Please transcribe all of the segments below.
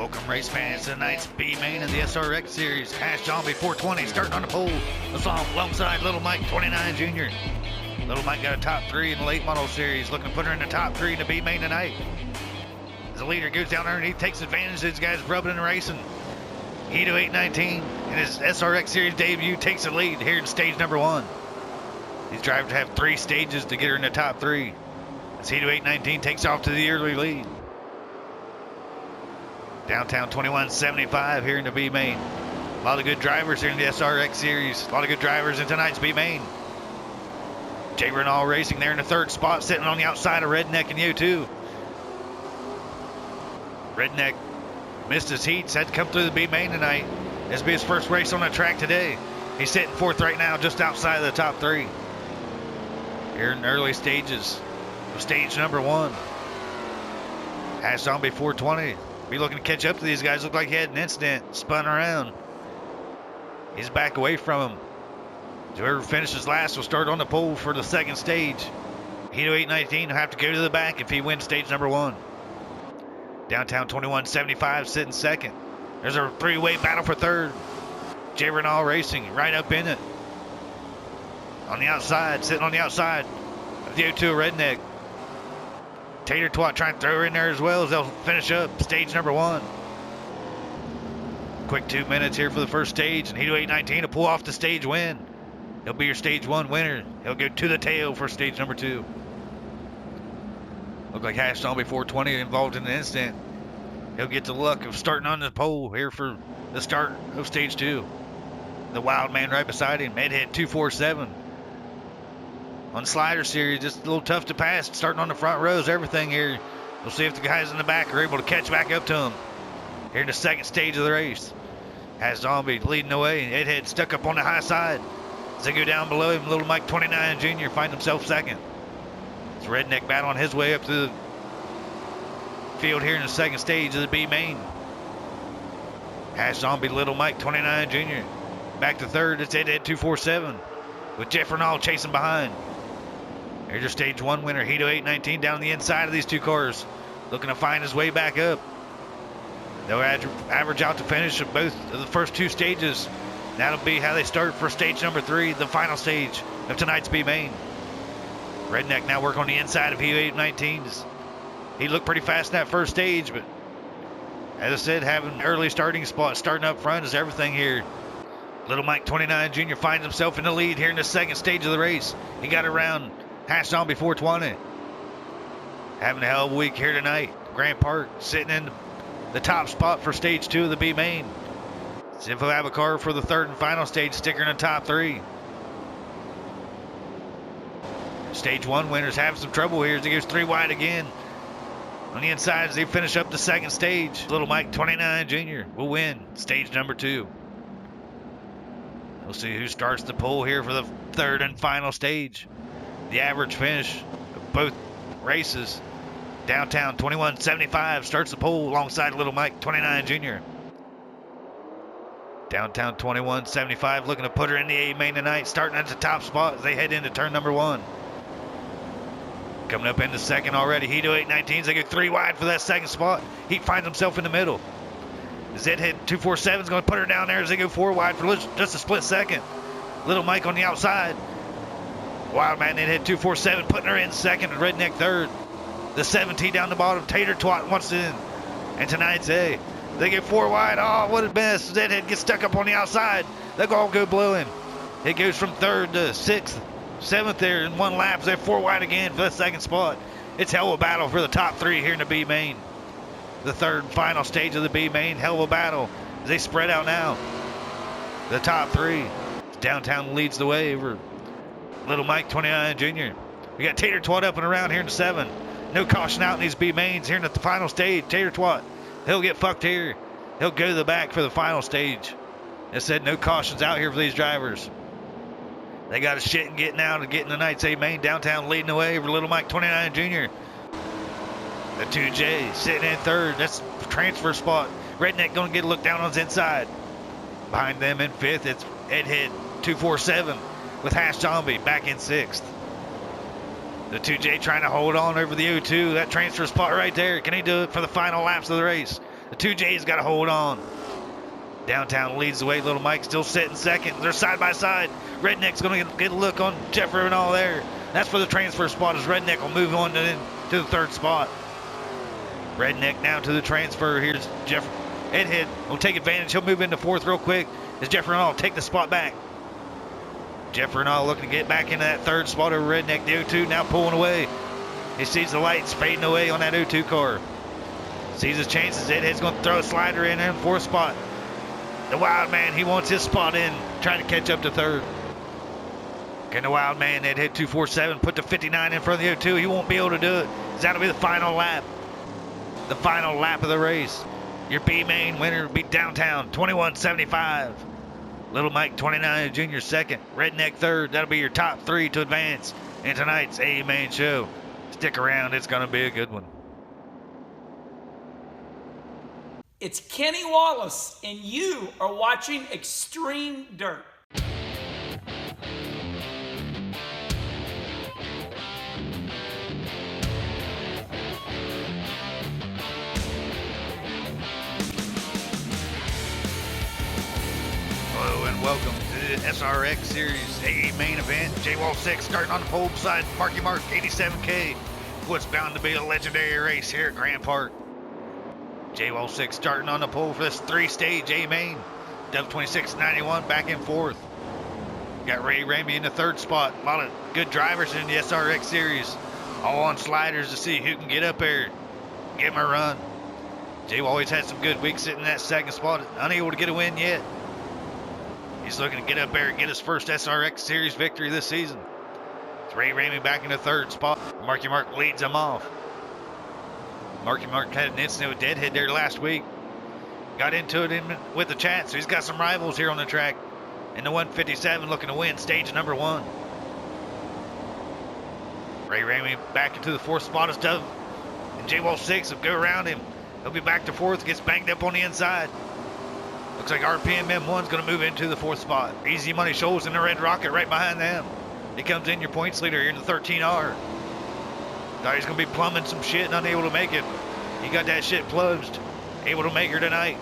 Welcome race fans to tonight's B main of the SRX series. Hash Zombie 420 starting on the pole. Alongside Little Mike 29 Jr. Little Mike got a top 3 in the late model series, looking to put her in the top 3 in the B main tonight. As the leader goes down underneath, takes advantage of these guys rubbing and racing. Hito 819 in his SRX series debut takes the lead here in stage number 1. These drivers have 3 stages to get her in the top 3. As Hito 819 takes off to the early lead. Downtown 2175 here in the B main. A lot of good drivers here in the SRX series. A lot of good drivers in tonight's B main. Jay Renault Racing there in the 3rd spot, sitting on the outside of Redneck and U2. Redneck missed his heats, had to come through the B main tonight. This will be his first race on the track today. He's sitting 4th right now, just outside of the top 3. Here in the early stages of stage number 1. Hash Zombie 420. Be looking to catch up to these guys. Looked like he had an incident, spun around. He's back away from him. Whoever finishes last will start on the pole for the 2nd stage. Hito 819 will have to go to the back if he wins stage number 1. Downtown 2175 sitting 2nd. There's a 3-way battle for 3rd. Jay Renault Racing right up in it. On the outside, sitting on the outside of the O2 Redneck. Tater Twat trying to throw her in there as well as they'll finish up stage number 1. Quick 2 minutes here for the first stage, and Hito 819 to pull off the stage win. He'll be your stage 1 winner. He'll go to the tail for stage number 2. Look like Hash Zombie 420 involved in the incident. He'll get the luck of starting on the pole here for the start of stage 2. The wild man right beside him, Medhead 247. On Slider series, just a little tough to pass. Starting on the front rows, everything here. We'll see if the guys in the back are able to catch back up to him. Here in the 2nd stage of the race. Has Zombie leading the way. Edhead stuck up on the high side. As they go down below him, Little Mike 29 Jr. finds himself 2nd. It's Redneck battling his way up to the field here in the 2nd stage of the B main. Hash Zombie, Little Mike 29 Jr. Back to 3rd, it's Edhead 247. With Jeff Renault chasing behind. Here's your stage 1 winner, Hito 819, down the inside of these 2 cars, looking to find his way back up. They'll average out to finish of both of the first 2 stages. That'll be how they start for stage number 3, the final stage of tonight's B main. Redneck now work on the inside of Hito 819. He looked pretty fast in that first stage, but as I said, having an early starting spot, starting up front is everything here. Little Mike 29 Jr. finds himself in the lead here in the 2nd stage of the race. He got around Hash Zombie 420. Having a hell of a week here tonight. Grant Park sitting in the top spot for stage 2 of the B main. See if we'll have a car for the 3rd and final stage, sticker in the top 3. Stage 1 winners having some trouble here as he goes 3 wide again. On the inside as they finish up the 2nd stage, Little Mike 29 Jr. will win stage number 2. We'll see who starts the pole here for the 3rd and final stage. The average finish of both races. Downtown 2175 starts the pole alongside Little Mike 29 Jr. Downtown 2175 looking to put her in the A main tonight, starting at the top spot as they head into turn number 1. Coming up into 2nd already, Hito 819, they go 3 wide for that 2nd spot. He finds himself in the middle. Zedhead 247 is going to put her down there as they go 4 wide for just a split 2nd. Little Mike on the outside. Wild Man Zedhead 247 putting her in 2nd, and Redneck 3rd. The 7T down the bottom, Tater Twat wants it in. And tonight's A. They get 4 wide. Oh, what a mess. Zedhead gets stuck up on the outside. They'll all go blue in. It goes from 3rd to 6th, 7th there in 1 lap. They're 4 wide again for that 2nd spot. It's hell of a battle for the top 3 here in the B main. The 3rd and final stage of the B main, hell of a battle as they spread out now. The top 3. Downtown leads the way over Little Mike 29 Jr. We got Tater Twat up and around here in the 7. No caution out in these B mains here in the final stage. Tater Twat, he'll get fucked here. He'll go to the back for the final stage. It said no cautions out here for these drivers. They got a shit and getting out and getting the night's A main. Downtown leading the way over Little Mike 29 Jr. The 2J sitting in 3rd. That's the transfer spot. Redneck going to get a look down on his inside. Behind them in 5th, it's Edhead 247 with Hash Zombie back in 6th. The 2J trying to hold on over the O2. That transfer spot right there. Can he do it for the final laps of the race? The 2J's got to hold on. Downtown leads the way. Little Mike still sitting second. They're side by side. Redneck's going to get a look on Jeffrey and all there. That's for the transfer spot as Redneck will move on to the third spot. Redneck now to the transfer. Here's Jeffrey. Ed will take advantage. He'll move into fourth real quick as Jeffrey and all take the spot back. Jeffrey and all looking to get back into that third spot over Redneck. The 02 now pulling away. He sees the lights fading away on that 02 car. Sees his chances. Ed's going to throw a slider in there in fourth spot. The Wild Man, he wants his spot in, trying to catch up to third. Can the Wild Man, Ed hit 247, put the 59 in front of the 02. He won't be able to do it. That'll be the final lap. The final lap of the race. Your B-main winner will be Downtown, 21.75. Little Mike, 29, junior second. Redneck third. That'll be your top three to advance in tonight's A-main show. Stick around. It's going to be a good one. It's Kenny Wallace, and you are watching Extreme Dirt. Hello and welcome to the SRX Series A main event. J-Wall 6 starting on the pole beside Marky Mark 87K. What's bound to be a legendary race here at Grant Park. J-Wall 6 starting on the pole for this three-stage A-main. Dub 2691 back and forth. Got Ray Ramey in the third spot. A lot of good drivers in the SRX Series. All on sliders to see who can get up there. Give him a run. J-Wall always had some good weeks sitting in that second spot. Unable to get a win yet. He's looking to get up there and get his first SRX Series victory this season. It's Ray Ramey back in the third spot. Marky Mark leads him off. Marky Mark had an incident with Deadhead there last week. Got into it with the chat, so he's got some rivals here on the track. And the 157 looking to win stage number 1. Ray Ramey back into the fourth spot as Dove. And J-Wall 6 will go around him. He'll be back to fourth, gets banged up on the inside. Looks like RPM M1's going to move into the fourth spot. Easy Money Shoals in the Red Rocket right behind them. He comes in, your points leader here in the 13R. Thought he's going to be plumbing some shit and unable to make it. He got that shit plugged. Able to make her tonight.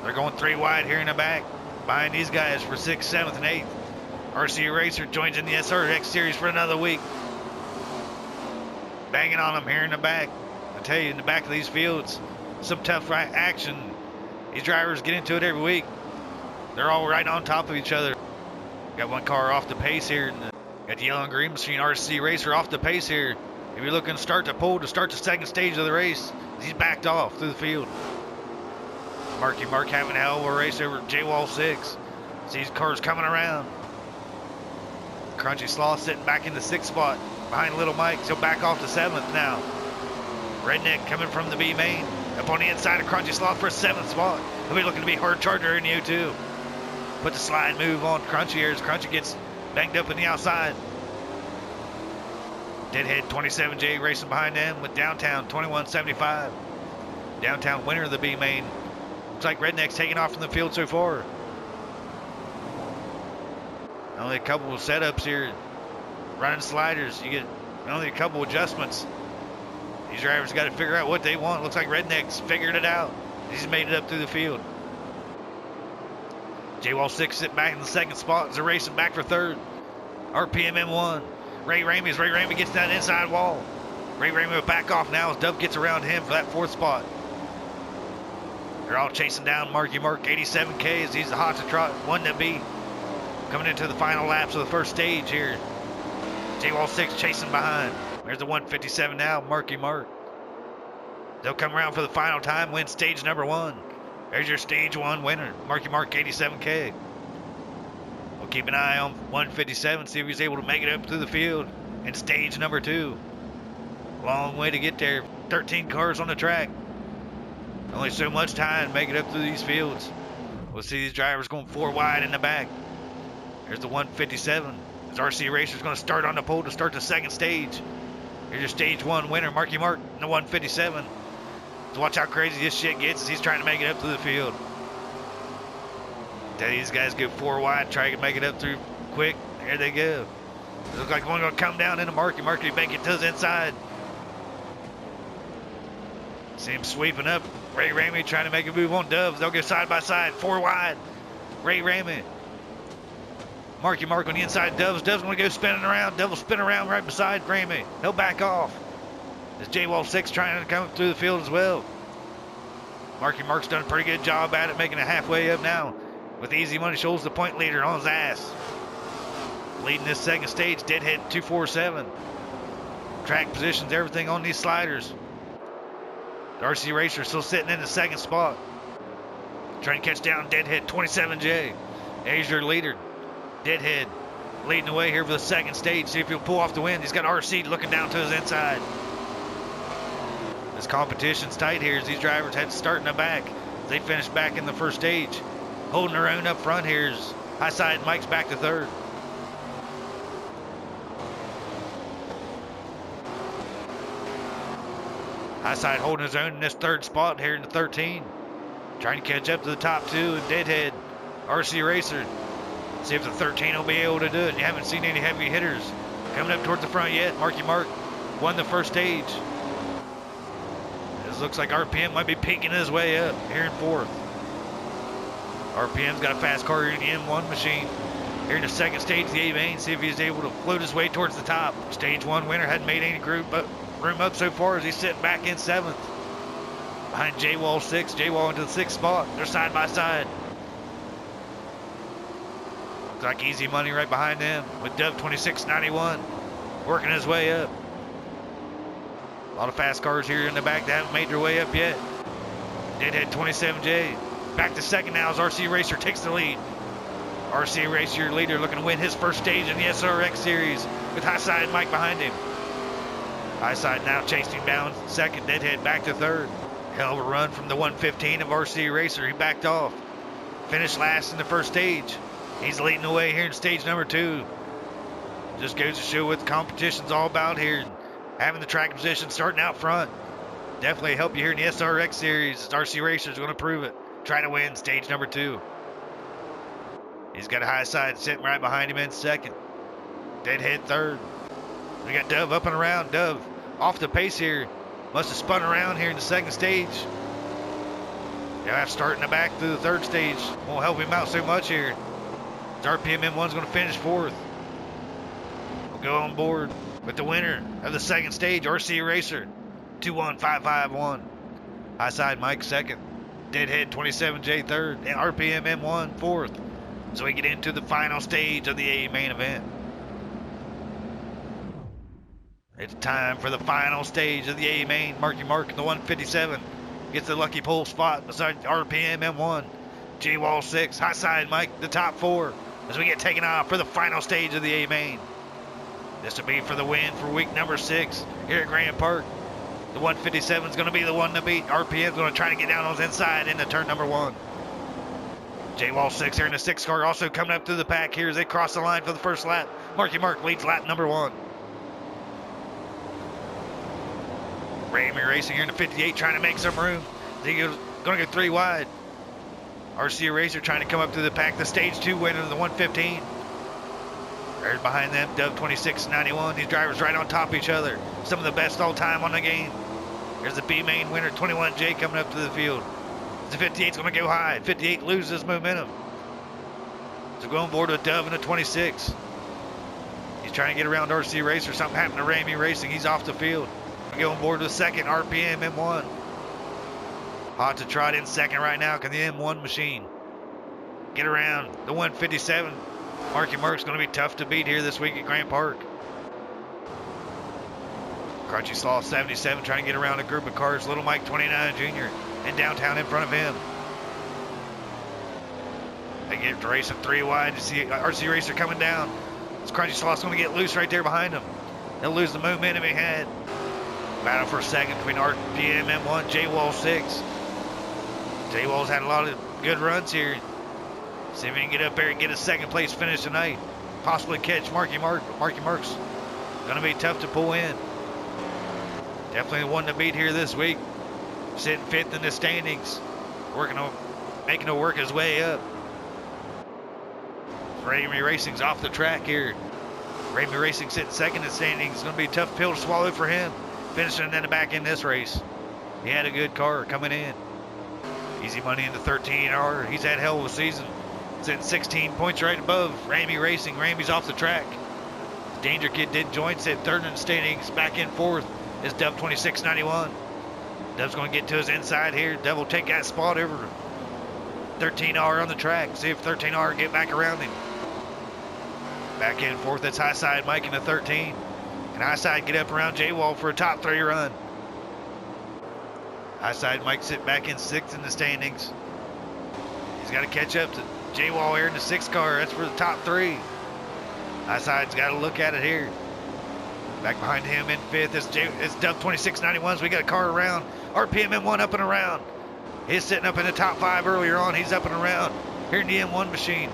They're going 3 wide here in the back. Behind these guys for 6th, 7th, and 8th. RC Racer joins in the SRX Series for another week. Banging on them here in the back. I tell you, in the back of these fields, some tough action. These drivers get into it every week. They're all right on top of each other. Got one car off the pace here. Got the yellow and green machine RC Racer off the pace here. If you're looking to start the pole to start the second stage of the race, he's backed off through the field. Marky Mark having a hell of a race over J-Wall 6. Sees cars coming around. Crunchy Sloth sitting back in the 6th spot behind Little Mike. He'll back off to 7th now. Redneck coming from the B main. Up on the inside of Crunchy Sloth for a 7th spot. He'll be looking to be hard charger in the O2. Put the slide move on Crunchy here as Crunchy gets banged up in the outside. Deadhead 27J racing behind them with Downtown 2175. Downtown winner of the B main. Looks like Redneck's taking off from the field so far. Only a couple of setups here. Running sliders. You get only a couple adjustments. These drivers got to figure out what they want. Looks like Redneck's figured it out. He's made it up through the field. J-Wall 6 sitting back in the 2nd spot as they're racing back for 3rd. RPM M1. Ray Ramey gets that inside wall. Ray Ramey will back off now as Dub gets around him for that 4th spot. They're all chasing down Marky Mark 87K as he's the hot to trot, one to beat. Coming into the final laps of the first stage here. J-Wall 6 chasing behind. There's the 157 now, Marky Mark. They'll come around for the final time, win stage number 1. There's your stage 1 winner, Marky Mark 87K. We'll keep an eye on 157, see if he's able to make it up through the field in stage number 2. Long way to get there. 13 cars on the track. Only so much time to make it up through these fields. We'll see these drivers going 4 wide in the back. There's the 157. This RC Racer's going to start on the pole to start the 2nd stage. Here's your stage 1 winner, Marky Mark, in the 157. So watch how crazy this shit gets as he's trying to make it up through the field. Tell you, these guys go 4 wide, try to make it up through quick. There they go. It looks like one going to come down into Marky. Marky make it to his inside. See him sweeping up. Ray Ramey trying to make a move on Doves. They'll go side by side, 4 wide. Ray Ramey. Marky Mark on the inside. Doves going to go spinning around. Devil spin around right beside Ramey. He'll back off. As J-Wall 6 trying to come through the field as well. Marky Mark's done a pretty good job at it, making it halfway up now. With Easy Money Shoals, the point leader, on his ass. Leading this second stage, Deadhead 247. Track positions, everything on these sliders. The RC Racer still sitting in the second spot. Trying to catch down Deadhead 27J. There's your leader. Deadhead leading the way here for the second stage. See if he'll pull off the win. He's got RC looking down to his inside. This competition's tight here as these drivers had to start in the back. They finished back in the first stage. Holding their own up front here is High Side Mike's back to third. High Side holding his own in this third spot here in the 13. Trying to catch up to the top two and Deadhead, RC Racer. See if the 13 will be able to do it. You haven't seen any heavy hitters coming up towards the front yet. Marky Mark won the first stage. This looks like RPM might be peeking his way up here in fourth. RPM's got a fast car here in the M1 machine. Here in the second stage, the A-Main, see if he's able to float his way towards the top. Stage 1 winner hadn't made any room up so far as he's sitting back in 7th. Behind J-Wall 6, J-Wall into the 6th spot. They're side by side. Looks like Easy Money right behind them with Dub 2691 working his way up. A lot of fast cars here in the back that haven't made their way up yet. Deadhead 27J. Back to second now as RC Racer takes the lead. RC Racer, your leader, looking to win his first stage in the SRX series with High Side Mike behind him. High Side now chasing down second. Deadhead back to third. Hell of a run from the 115 of RC Racer. He backed off. Finished last in the first stage. He's leading the way here in stage number 2. Just goes to show what the competition's all about here. Having the track position starting out front. Definitely help you here in the SRX series. RC Racer's going to prove it. Trying to win stage number 2. He's got a High Side sitting right behind him in second. Deadhead third. We got Dove up and around. Dove off the pace here. Must have spun around here in the second stage. He'll have to start in the back through the third stage. Won't help him out so much here. RPM M1's going to finish fourth. We'll go on board with the winner of the second stage, RC Racer 21551. High Side Mike second. Deadhead 27J third. And RPM M1 fourth. So we get into the final stage of the A main event. It's time for the final stage of the A main. Marky Mark, the 157, gets the lucky pole spot beside RPM M1. J-Wall 6, High Side Mike, the top 4, as we get taken off for the final stage of the A main. This will be for the win for week number 6 here at Grant Park. The 157 is going to be the one to beat. RPM is going to try to get down on his inside into turn number 1. J-Wall 6 here in the 6th car, also coming up through the pack here as they cross the line for the first lap. Marky Mark leads lap number 1. Ramey racing here in the 58, trying to make some room. He's going to go 3 wide. RC Racer trying to come up through the pack. The stage 2 winner of the 115. Right behind them, Dub 2691. These drivers right on top of each other. Some of the best all time on the game. There's the B main winner, 21J, coming up to the field. The 58's going to go high. 58 loses momentum. So go on board with Dub and a 26. He's trying to get around RC Racer. Something happened to Ramey Racing. He's off the field. We go on board with second, RPM M1. Hot to trot in second right now. Can the M1 machine get around the 157? Marky Mark's going to be tough to beat here this week at Grant Park. Crunchy Slaw 77 trying to get around a group of cars. Little Mike 29 Jr. and downtown in front of him. They get to racing 3 wide. You see RC Racer coming down. This Crunchy Slaw's going to get loose right there behind him. He'll lose the momentum he had. Battle for second between RPM M1, J-Wall 6. J-Wall's had a lot of good runs here. See if he can get up there and get a second place finish tonight. Possibly catch Marky Mark. Marky Mark's going to be tough to pull in. Definitely the one to beat here this week. Sitting 5th in the standings. Making him work his way up. Ramey Racing's off the track here. Ramey Racing sitting 2nd in the standings. It's going to be a tough pill to swallow for him. Finishing in the back in this race. He had a good car coming in. Easy Money in the 13R. He's had hell of a season. Sitting 16 points right above Ramey Racing. Ramey's off the track. Danger Kid did join, sit third in the standings. Back in fourth is Dub 2691. Dub's going to get to his inside here. Dub will take that spot over 13R on the track. See if 13R get back around him. Back in fourth, that's High Side Mike in the 13. And High Side get up around J-Wall for a top 3 run. High Side Mike sit back in sixth in the standings. He's got to catch up to J-Wall here in the 6th car. That's for the top 3. High Side's got to look at it here. Back behind him in 5th is Dub 2691. So we got a car around. RPM M1 up and around. He's sitting up in the top 5 earlier on. He's up and around here in the M1 machine.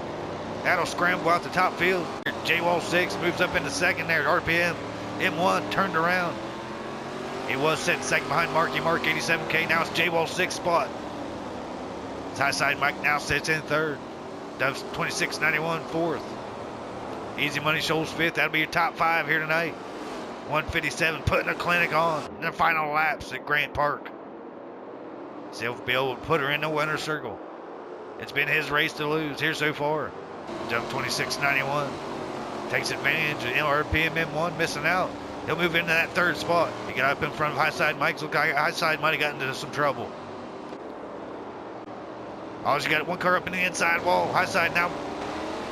That'll scramble out the top field. J-Wall 6 moves up into 2nd there. RPM M1 turned around. He was sitting 2nd behind Marky Mark 87K. Now it's J-Wall 6th spot. It's High Side Mike now sits in 3rd. Dubs 2691 4th. Easy Money Shoals 5th. That'll be your top 5 here tonight. 157 putting a clinic on in the final laps at Grant Park. So he'll be able to put her in the winner's circle. It's been his race to lose here so far. Dub 2691 takes advantage of RPM M1 missing out. He'll move into that 3rd spot. He got up in front of High Side Mike. Look like High Side might have gotten into some trouble. Oh, you got one car up in the inside wall. High Side now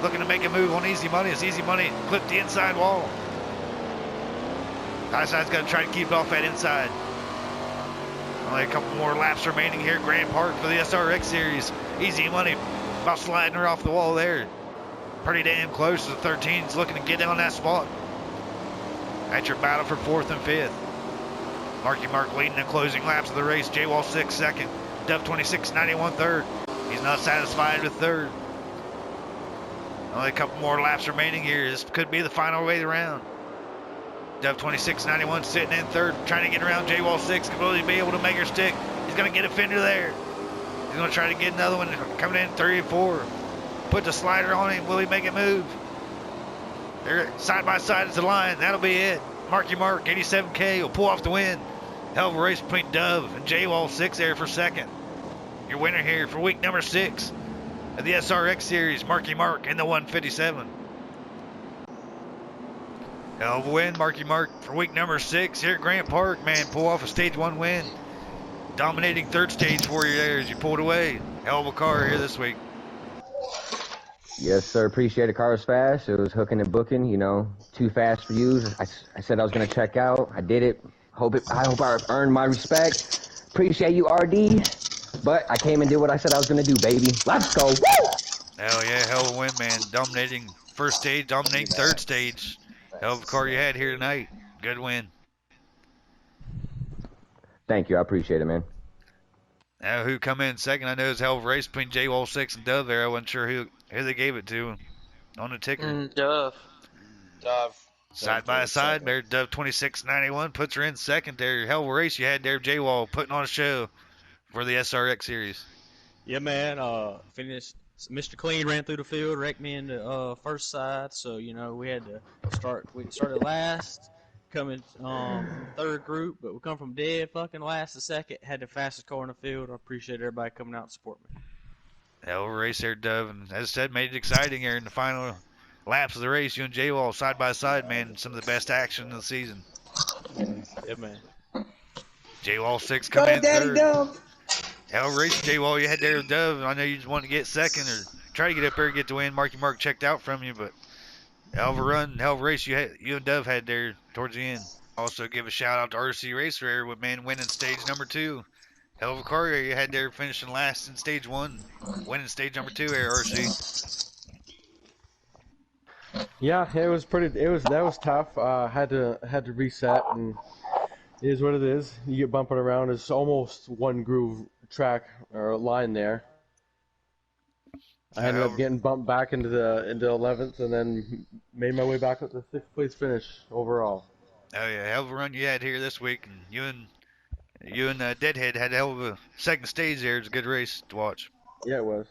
looking to make a move on Easy Money. It's Easy Money clipped the inside wall. High Side's got to try to keep it off that inside. Only a couple more laps remaining here at Grant Park for the SRX series. Easy Money about sliding her off the wall there. Pretty damn close. The 13's looking to get on that spot. That's your battle for 4th and 5th. Marky Mark leading the closing laps of the race. J-Wall 6th, 2nd. Dub 2691 3rd. He's not satisfied with 3rd. Only a couple more laps remaining here. This could be the final way around. Dub 2691 sitting in 3rd, trying to get around J-Wall 6. Will he be able to make her stick? He's going to get a fender there. He's going to try to get another one coming in 3 and 4. Put the slider on him. Will he make it move? They're side by side as the line. That'll be it. Marky Mark 87K will pull off the win. Hell of a race between Dub and J-Wall 6 there for 2nd. Your winner here for week number 6 of the SRX series, Marky Mark in the 157. Hell of a win, Marky Mark, for week number 6 here at Grant Park. Man, pull off a stage 1 win. Dominating 3rd stage for you there as you pulled away. Hell of a car here this week. Yes, sir. Appreciate it. Car was fast. It was hooking and booking, you know, too fast for you. I said I was going to check out. I did it. I hope I earned my respect. Appreciate you, RD. But I came and did what I said I was going to do, baby. Let's go. Woo! Hell yeah, hell of a win, man. Dominating 1st stage, dominating 3rd stage. Hell of a car you had here tonight. Good win. Thank you. I appreciate it, man. Now, who come in 2nd? I know it was a hell of a race between J-Wall 6 and Dove there. I wasn't sure who they gave it to on the ticker. Dove. Side by side there, Dove 2691 puts her in 2nd there. Hell of a race you had there, J-Wall, putting on a show for the SRX series. Yeah, man. Finished. Mr. Clean ran through the field, wrecked me in the first side. So, you know, we had to start. We started last, coming 3rd group, but we come from dead fucking last to 2nd. Had the fastest car in the field. I appreciate everybody coming out and supporting me. Hell of a race there, Dove. And as I said, made it exciting here in the final laps of the race. You and J-Wall side by side, man. Some of the best action of the season. Yeah, man. J-Wall 6 coming in 3rd. Hell of a race, J-Wall. You had there with Dove. I know you just wanted to get 2nd or try to get up there and get the win. Marky Mark checked out from you, but hell of a run, hell of a race you and Dove had there towards the end. Also give a shout out to RC Racer here with man winning stage number 2. Hell of a car you had there finishing last in stage 1, winning stage number 2 here, RC. Yeah, it was that was tough. Had to reset, and it is what it is. You get bumping around. It's almost one groove track or line there. I ended up getting bumped back into 11th, and then made my way back up to 6th place finish overall. Oh yeah, hell of a run you had here this week, and you and Deadhead had a hell of a 2nd stage there. It's a good race to watch. Yeah, it was.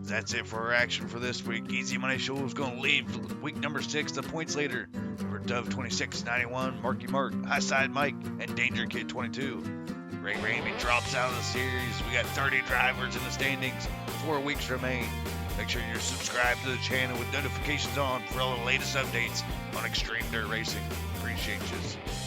That's it for our action for this week. Easy Money Show is going to leave week number 6, the points leader, for Dove 2691, Marky Mark, High Side Mike, and Danger Kid 22. Ray drops out of the series. We got 30 drivers in the standings. 4 weeks remain. Make sure you're subscribed to the channel with notifications on for all the latest updates on Extreme Dirt Racing. Appreciate you.